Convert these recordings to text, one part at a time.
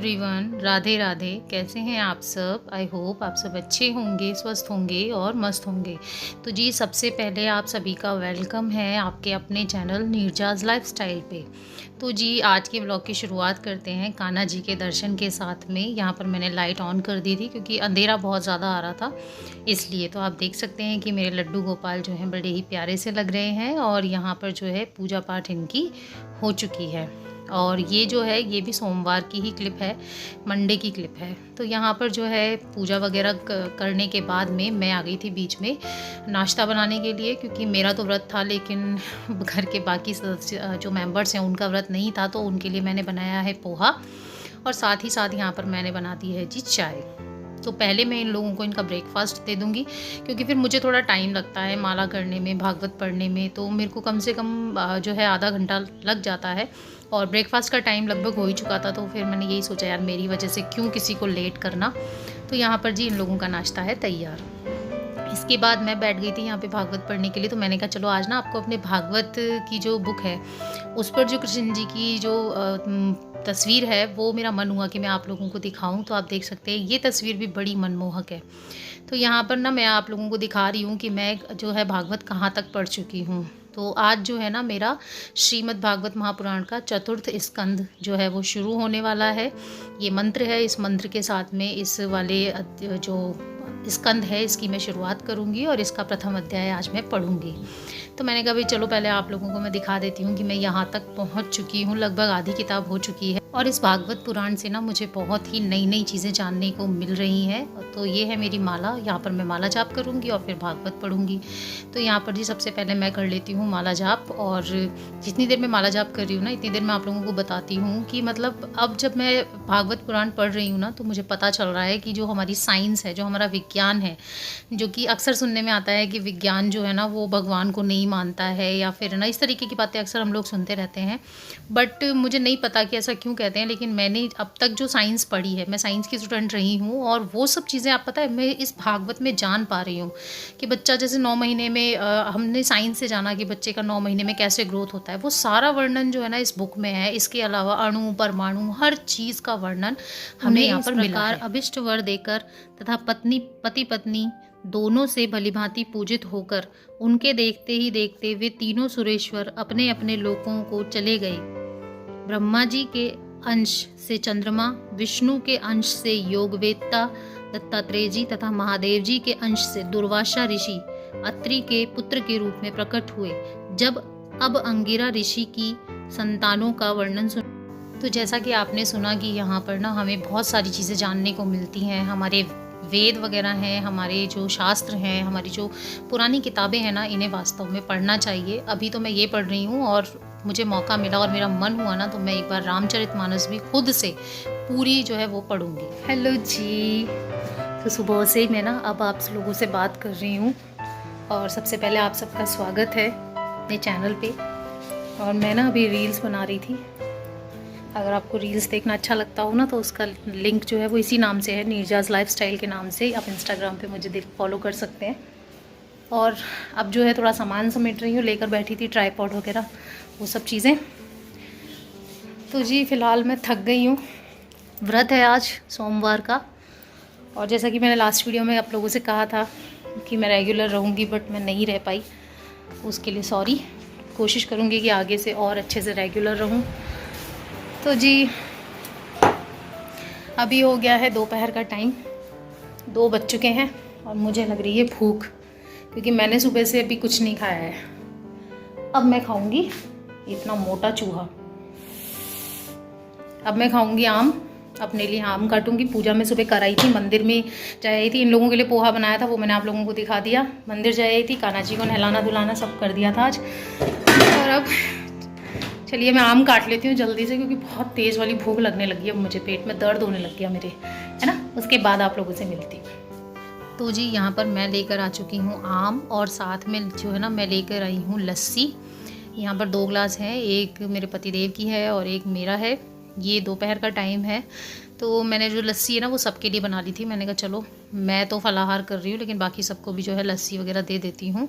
Everyone, Radhe Radhe. कैसे हैं आप सब? आई होप आप सब अच्छे होंगे, स्वस्थ होंगे और मस्त होंगे। तो जी सबसे पहले आप सभी का वेलकम है आपके अपने चैनल नीरजाज़ लाइफस्टाइल पे। तो जी आज के व्लॉग की शुरुआत करते हैं कान्हा जी के दर्शन के साथ में। यहाँ पर मैंने लाइट ऑन कर दी थी क्योंकि अंधेरा बहुत ज़्यादा आ रहा था, इसलिए। तो आप देख सकते हैं कि मेरे लड्डू गोपाल जो हैं बड़े ही प्यारे से लग रहे हैं और यहाँ पर जो है पूजा पाठ इनकी हो चुकी है। और ये जो है ये भी सोमवार की ही क्लिप है, मंडे की क्लिप है। तो यहाँ पर जो है पूजा वगैरह करने के बाद में मैं आ गई थी बीच में नाश्ता बनाने के लिए, क्योंकि मेरा तो व्रत था लेकिन घर के बाकी सदस्य जो मेंबर्स हैं उनका व्रत नहीं था, तो उनके लिए मैंने बनाया है पोहा और साथ ही साथ यहाँ पर मैंने बना दी है जी चाय। तो पहले मैं इन लोगों को इनका ब्रेकफास्ट दे दूँगी, क्योंकि फिर मुझे थोड़ा टाइम लगता है माला करने में, भागवत पढ़ने में, तो मेरे को कम से कम जो है आधा घंटा लग जाता है और ब्रेकफास्ट का टाइम लगभग हो ही चुका था। तो फिर मैंने यही सोचा यार मेरी वजह से क्यों किसी को लेट करना। तो यहाँ पर जी इन लोगों का नाश्ता है तैयार। इसके बाद मैं बैठ गई थी यहाँ पे भागवत पढ़ने के लिए। तो मैंने कहा चलो आज ना आपको अपने भागवत की जो बुक है उस पर जो कृष्ण जी की जो तस्वीर है वो मेरा मन हुआ कि मैं आप लोगों को दिखाऊं। तो आप देख सकते हैं ये तस्वीर भी बड़ी मनमोहक है। तो यहाँ पर ना मैं आप लोगों को दिखा रही हूँ कि मैं जो है भागवत कहाँ तक पढ़ चुकी हूँ। तो आज जो है ना मेरा श्रीमद् भागवत महापुराण का चतुर्थ स्कंद जो है वो शुरू होने वाला है। ये मंत्र है, इस मंत्र के साथ में इस वाले जो स्कंद है इसकी मैं शुरुआत करूँगी और इसका प्रथम अध्याय आज मैं पढ़ूँगी। तो मैंने कहा भाई चलो पहले आप लोगों को मैं दिखा देती हूँ कि मैं यहाँ तक पहुँच चुकी हूँ, लगभग आधी किताब हो चुकी है। और इस भागवत पुराण से ना मुझे बहुत ही नई नई चीज़ें जानने को मिल रही हैं। तो ये है मेरी माला, यहाँ पर मैं माला जाप करूँगी और फिर भागवत पढ़ूँगी। तो यहाँ पर जी सबसे पहले मैं कर लेती हूँ माला जाप, और जितनी देर मैं माला जाप कर रही हूँ ना इतनी देर मैं आप लोगों को बताती हूँ कि मतलब अब जब मैं भागवत पुराण पढ़ रही हूँ ना तो मुझे पता चल रहा है कि जो हमारी साइंस है, जो हमारा विज्ञान है, जो कि अक्सर सुनने में आता है कि विज्ञान जो है ना वो भगवान को नहीं मानता है या फिर ना इस तरीके की बातें अक्सर हम लोग सुनते रहते हैं। बट मुझे नहीं पता कि ऐसा क्यों कहते हैं, लेकिन मैंने अब तक जो साइंस पढ़ी है, मैं साइंस की स्टूडेंट रही हूँ और वो सब चीज़ें आप पता है मैं इस भागवत में जान पा रही हूँ कि बच्चा जैसे 9 महीने में हमने साइंस से जाना कि बच्चे का 9 महीने में कैसे ग्रोथ होता है, वो सारा वर्णन जो है ना इस बुक में है। इसके अलावा अणु परमाणु हर चीज़ का वर्णन हमें यहाँ पर मिला है। अभिष्ट वर देकर तथा पति पत्नी दोनों से भलीभांति पूजित होकर उनके देखते ही देखते वे तीनों सुरेश्वर अपने अपने लोकों को चले गए। ब्रह्मा जी के अंश से चंद्रमा, विष्णु के अंश से योगवेत्ता दत्तात्रेय जी तथा महादेव जी के अंश से दुर्वासा ऋषि अत्रि के पुत्र के रूप में प्रकट हुए। जब अब अंगिरा ऋषि की संतानों का वर्णन सुन, तो जैसा कि आपने सुना कि यहाँ पर ना हमें बहुत सारी चीज़ें जानने को मिलती हैं। हमारे वेद वगैरह हैं, हमारे जो शास्त्र हैं, हमारी जो पुरानी किताबें हैं ना, इन्हें वास्तव में पढ़ना चाहिए। अभी तो मैं ये पढ़ रही हूँ और मुझे मौका मिला और मेरा मन हुआ ना तो मैं एक बार रामचरितमानस भी खुद से पूरी जो है वो पढ़ूँगी। हेलो जी, तो सुबह से मैं ना अब आप लोगों से बात कर रही हूँ और सबसे पहले आप सबका स्वागत है अपने चैनल पे। और मैं ना अभी रील्स बना रही थी। अगर आपको रील्स देखना अच्छा लगता हो ना तो उसका लिंक जो है वो इसी नाम से है, नीरजाज़ लाइफस्टाइल के नाम से। आप इंस्टाग्राम पे मुझे फॉलो कर सकते हैं। और अब जो है थोड़ा सामान समेट रही हूँ, लेकर बैठी थी ट्राईपॉड वगैरह वो सब चीज़ें। तो जी फ़िलहाल मैं थक गई हूँ। व्रत है आज सोमवार का, और जैसा कि मैंने लास्ट वीडियो में आप लोगों से कहा था कि मैं रेगुलर रहूँगी, बट मैं नहीं रह पाई, उसके लिए सॉरी। कोशिश करूँगी कि आगे से और अच्छे से रेगुलर रहूँ। तो जी अभी हो गया है दोपहर का टाइम, 2 बज चुके हैं और मुझे लग रही है भूख, क्योंकि मैंने सुबह से अभी कुछ नहीं खाया है। अब मैं खाऊंगी इतना मोटा चूहा। अब मैं खाऊंगी आम, अपने लिए आम काटूंगी। पूजा में सुबह कराई थी, मंदिर में जाई थी, इन लोगों के लिए पोहा बनाया था वो मैंने आप लोगों को दिखा दिया। मंदिर जाई थी, कान्हा जी को नहलाना धुलाना सब कर दिया था आज। और अब चलिए मैं आम काट लेती हूँ जल्दी से, क्योंकि बहुत तेज़ वाली भूख लगने लगी है मुझे, पेट में दर्द होने लग गया मेरे, है ना। उसके बाद आप लोगों से मिलती हूँ। तो जी यहाँ पर मैं लेकर आ चुकी हूँ आम, और साथ में जो है ना मैं लेकर आई हूँ लस्सी। यहाँ पर 2 ग्लास हैं, एक मेरे पतिदेव की है और एक मेरा है। ये दोपहर का टाइम है, तो मैंने जो लस्सी है ना वो सबके लिए बना ली थी। मैंने कहा चलो मैं तो फलाहार कर रही हूँ लेकिन बाकी सबको भी जो है लस्सी वगैरह दे देती हूँ।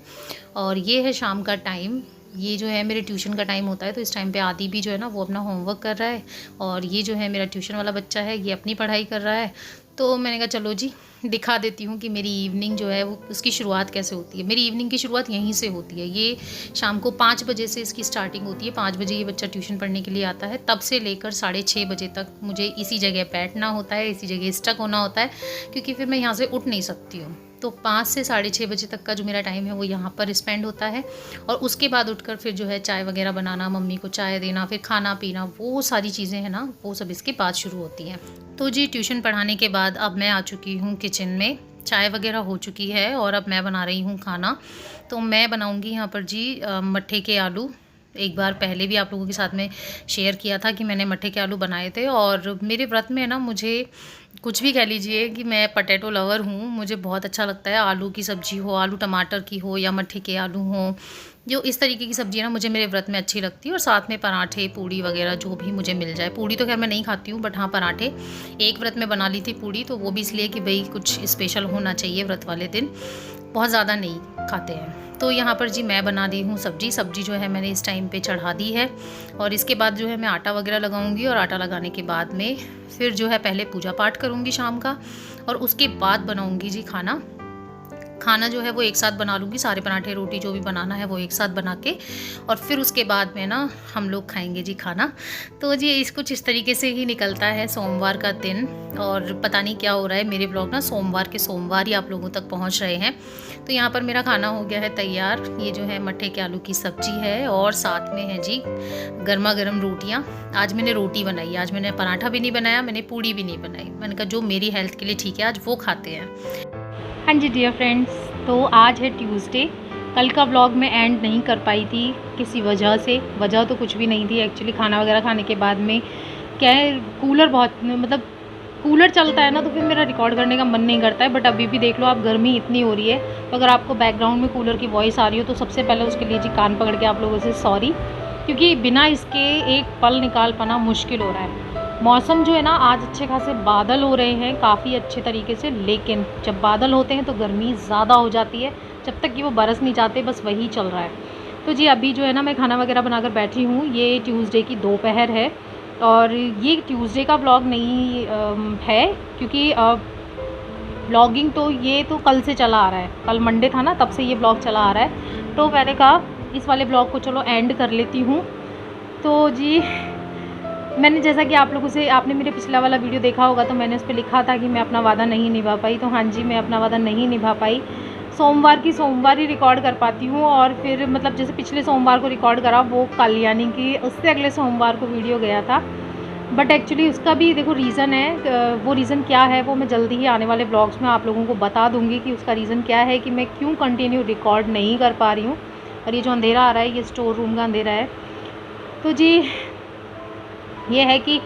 और ये है शाम का टाइम, ये जो है मेरे ट्यूशन का टाइम होता है, तो इस टाइम पे आदि भी जो है ना वो अपना होमवर्क कर रहा है, और ये जो है मेरा ट्यूशन वाला बच्चा है ये अपनी पढ़ाई कर रहा है। तो मैंने कहा चलो जी दिखा देती हूँ कि मेरी इवनिंग जो है वो उसकी शुरुआत कैसे होती है। मेरी इवनिंग की शुरुआत यहीं से होती है। ये शाम को 5 बजे से इसकी स्टार्टिंग होती है। 5 बजे ये बच्चा ट्यूशन पढ़ने के लिए आता है, तब से लेकर 6:30 बजे तक मुझे इसी जगह बैठना होता है, इसी जगह स्टक होना होता है, क्योंकि फिर मैं यहाँ से उठ नहीं सकती हूँ। तो 5 से 6:30 बजे तक का जो मेरा टाइम है वो यहाँ पर स्पेंड होता है, और उसके बाद उठकर फिर जो है चाय वगैरह बनाना, मम्मी को चाय देना, फिर खाना पीना, वो सारी चीज़ें हैं ना वो सब इसके बाद शुरू होती हैं। तो जी ट्यूशन पढ़ाने के बाद अब मैं आ चुकी हूँ किचन में, चाय वगैरह हो चुकी है और अब मैं बना रही हूँ खाना। तो मैं बनाऊँगी यहाँ पर जी मट्ठे के आलू। एक बार पहले भी आप लोगों के साथ में शेयर किया था कि मैंने मट्ठे के आलू बनाए थे, और मेरे व्रत में ना मुझे कुछ भी कह लीजिए कि मैं पोटैटो लवर हूँ, मुझे बहुत अच्छा लगता है। आलू की सब्ज़ी हो, आलू टमाटर की हो, या मट्ठे के आलू हों, जो इस तरीके की सब्ज़ी ना मुझे मेरे व्रत में अच्छी लगती है। और साथ में पराठे, पूड़ी वगैरह जो भी मुझे मिल जाए। पूड़ी तो खैर मैं नहीं खाती हूँ, बट हाँ पराठे एक व्रत में बना ली थी पूड़ी, तो वो भी इसलिए कि भाई कुछ स्पेशल होना चाहिए व्रत वाले दिन, बहुत ज़्यादा नहीं खाते हैं। तो यहाँ पर जी मैं बना दी हूँ सब्ज़ी जो है मैंने इस टाइम पे चढ़ा दी है, और इसके बाद जो है मैं आटा वगैरह लगाऊंगी, और आटा लगाने के बाद में फिर जो है पहले पूजा पाठ करूँगी शाम का, और उसके बाद बनाऊँगी जी खाना जो है वो एक साथ बना लूँगी। सारे पराठे, रोटी जो भी बनाना है वो एक साथ बना के, और फिर उसके बाद में ना हम लोग खाएंगे जी खाना। तो जी कुछ इस तरीके से ही निकलता है सोमवार का दिन, और पता नहीं क्या हो रहा है, मेरे ब्लॉग ना सोमवार के सोमवार ही आप लोगों तक पहुंच रहे हैं। तो यहाँ पर मेरा खाना हो गया है तैयार। ये जो है मट्ठे के आलू की सब्ज़ी है, और साथ में है जी गर्मा गर्म रोटियाँ। आज मैंने रोटी बनाई, आज मैंने पराठा भी नहीं बनाया, मैंने पूड़ी भी नहीं बनाई। मैंने कहा जो मेरी हेल्थ के लिए ठीक है आज वो खाते हैं। हाँ जी डियर फ्रेंड्स, तो आज है ट्यूसडे। कल का व्लॉग मैं एंड नहीं कर पाई थी किसी वजह से। वजह तो कुछ भी नहीं थी एक्चुअली, खाना वगैरह खाने के बाद में क्या है, कूलर बहुत मतलब कूलर चलता है ना, तो फिर मेरा रिकॉर्ड करने का मन नहीं करता है। बट अभी भी देख लो आप, गर्मी इतनी हो रही है, तो अगर आपको बैकग्राउंड में कूलर की वॉइस आ रही हो तो सबसे पहले उसके लिए जी कान पकड़ के आप लोगों से सॉरी, क्योंकि बिना इसके एक पल निकाल पाना मुश्किल हो रहा है। मौसम जो है ना, आज अच्छे खासे बादल हो रहे हैं काफ़ी अच्छे तरीके से, लेकिन जब बादल होते हैं तो गर्मी ज़्यादा हो जाती है। जब तक कि वो बरस नहीं जाते, बस वही चल रहा है। तो जी अभी जो है ना मैं खाना वगैरह बनाकर बैठी हूँ। ये ट्यूसडे की दोपहर है, और ये ट्यूसडे का व्लॉग नहीं है, क्योंकि व्लॉगिंग तो ये तो कल से चला आ रहा है। कल मंडे था ना, तब से ये व्लॉग चला आ रहा है। तो मैंने कहा इस वाले व्लॉग को चलो एंड कर लेती हूँ। तो जी मैंने, जैसा कि आप लोगों से, आपने मेरे पिछला वाला वीडियो देखा होगा, तो मैंने उस पर लिखा था कि मैं अपना वादा नहीं निभा पाई। तो हाँ जी, मैं अपना वादा नहीं निभा पाई। सोमवार की सोमवार ही रिकॉर्ड कर पाती हूँ, और फिर मतलब जैसे पिछले सोमवार को रिकॉर्ड करा, वो कल यानी कि उससे अगले सोमवार को वीडियो गया था। बट एक्चुअली उसका भी देखो रीज़न है। वो रीज़न क्या है वो मैं जल्दी ही आने वाले ब्लॉग्स में आप लोगों को बता दूँगी कि उसका रीज़न क्या है, कि मैं क्यों कंटिन्यू रिकॉर्ड नहीं कर पा रही हूँ। और ये जो अंधेरा आ रहा है, ये स्टोर रूम का अंधेरा है। तो जी ये है कि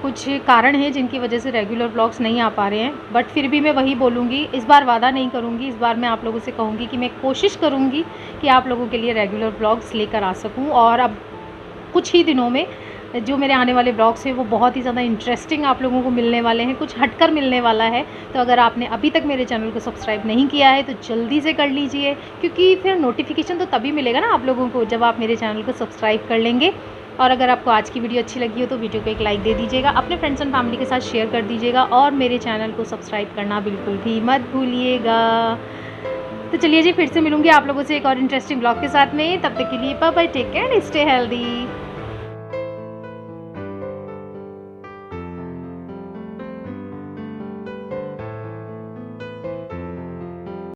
कुछ कारण हैं जिनकी वजह से रेगुलर व्लॉग्स नहीं आ पा रहे हैं। बट फिर भी मैं वही बोलूँगी, इस बार वादा नहीं करूँगी। इस बार मैं आप लोगों से कहूँगी कि मैं कोशिश करूँगी कि आप लोगों के लिए रेगुलर व्लॉग्स लेकर आ सकूँ। और अब कुछ ही दिनों में जो मेरे आने वाले ब्लॉग्स हैं वो बहुत ही ज़्यादा इंटरेस्टिंग आप लोगों को मिलने वाले हैं, कुछ हटकर मिलने वाला है। तो अगर आपने अभी तक मेरे चैनल को सब्सक्राइब नहीं किया है तो जल्दी से कर लीजिए, क्योंकि फिर नोटिफिकेशन तो तभी मिलेगा ना आप लोगों को जब आप मेरे चैनल को सब्सक्राइब कर लेंगे। और अगर आपको आज की वीडियो अच्छी लगी हो तो वीडियो को एक लाइक दे दीजिएगा, अपने फ्रेंड्स एंड फैमिली के साथ शेयर कर दीजिएगा, और मेरे चैनल को सब्सक्राइब करना बिल्कुल भी मत भूलिएगा। तो चलिए जी, फिर से मिलूंगी आप लोगों से एक और इंटरेस्टिंग ब्लॉग के साथ में। तब तक के लिए bye bye, take care, stay healthy.